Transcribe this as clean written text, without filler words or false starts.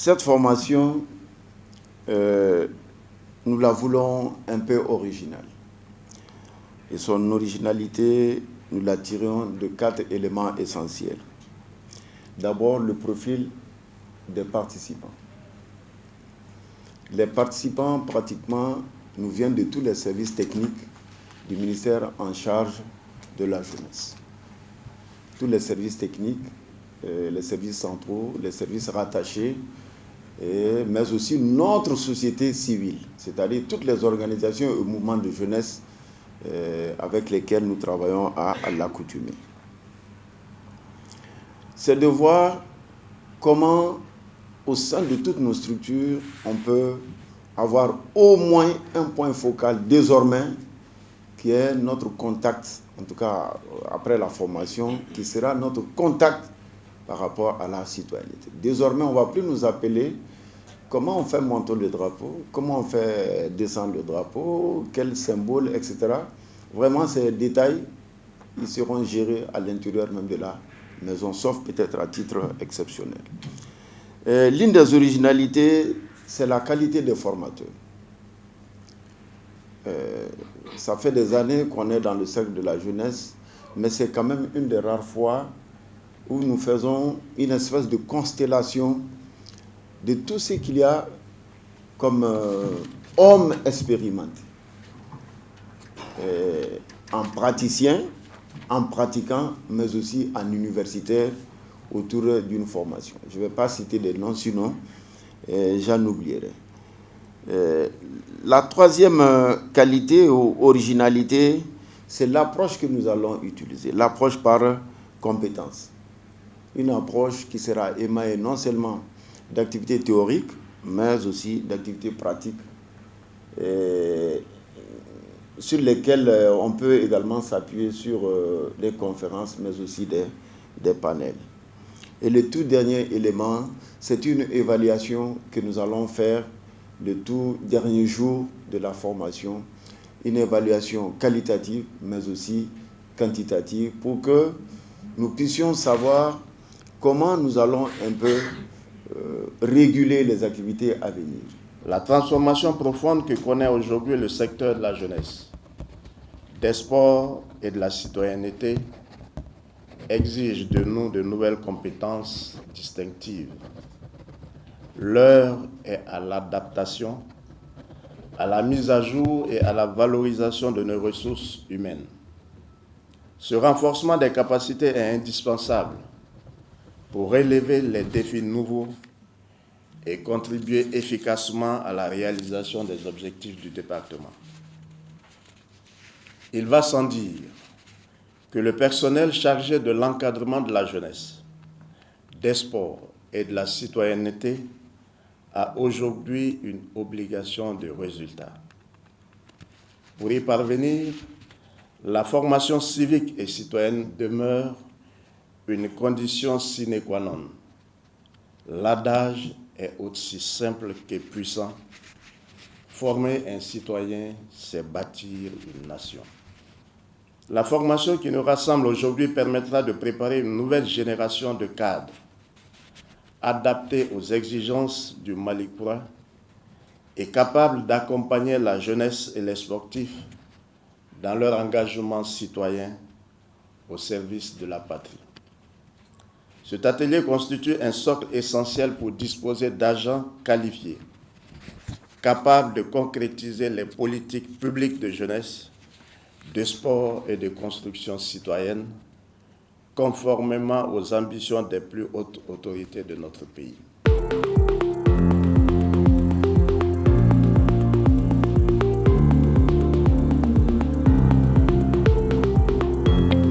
Cette formation, nous la voulons un peu originale. Et son originalité, nous la tirons de 4 éléments essentiels. D'abord, le profil des participants. Les participants, pratiquement, nous viennent de tous les services techniques du ministère en charge de la jeunesse. Tous les services techniques, les services centraux, les services rattachés, mais aussi notre société civile, c'est-à-dire toutes les organisations et mouvements de jeunesse avec lesquels nous travaillons à l'accoutumée. C'est de voir comment, au sein de toutes nos structures, on peut avoir au moins un point focal désormais qui est notre contact, en tout cas après la formation, qui sera notre contact par rapport à la citoyenneté. Désormais, on ne va plus nous appeler comment on fait monter le drapeau, comment on fait descendre le drapeau, quel symbole, etc. Vraiment, ces détails, ils seront gérés à l'intérieur même de la maison, sauf peut-être à titre exceptionnel. L'une des originalités, c'est la qualité des formateurs. Ça fait des années qu'on est dans le cercle de la jeunesse, mais c'est quand même une des rares fois où nous faisons une espèce de constellation de tout ce qu'il y a comme hommes expérimentés, en praticiens, en pratiquants, mais aussi en universitaires autour d'une formation. Je ne vais pas citer des noms, sinon j'en oublierai. La troisième qualité ou originalité, c'est l'approche que nous allons utiliser, l'approche par compétence. Une approche qui sera émaillée non seulement d'activités théoriques, mais aussi d'activités pratiques sur lesquelles on peut également s'appuyer sur des conférences, mais aussi des panels. Et le tout dernier élément, c'est une évaluation que nous allons faire le tout dernier jour de la formation, une évaluation qualitative, mais aussi quantitative, pour que nous puissions savoir comment nous allons un peu réguler les activités à venir. La transformation profonde que connaît aujourd'hui le secteur de la jeunesse, des sports et de la citoyenneté exige de nous de nouvelles compétences distinctives. L'heure est à l'adaptation, à la mise à jour et à la valorisation de nos ressources humaines. Ce renforcement des capacités est indispensable pour relever les défis nouveaux et contribuer efficacement à la réalisation des objectifs du département. Il va sans dire que le personnel chargé de l'encadrement de la jeunesse, des sports et de la citoyenneté a aujourd'hui une obligation de résultat. Pour y parvenir, la formation civique et citoyenne demeure une condition sine qua non. L'adage est aussi simple que puissant. Former un citoyen, c'est bâtir une nation. La formation qui nous rassemble aujourd'hui permettra de préparer une nouvelle génération de cadres adaptés aux exigences du Malicoura et capables d'accompagner la jeunesse et les sportifs dans leur engagement citoyen au service de la patrie. Cet atelier constitue un socle essentiel pour disposer d'agents qualifiés, capables de concrétiser les politiques publiques de jeunesse, de sport et de construction citoyenne, conformément aux ambitions des plus hautes autorités de notre pays.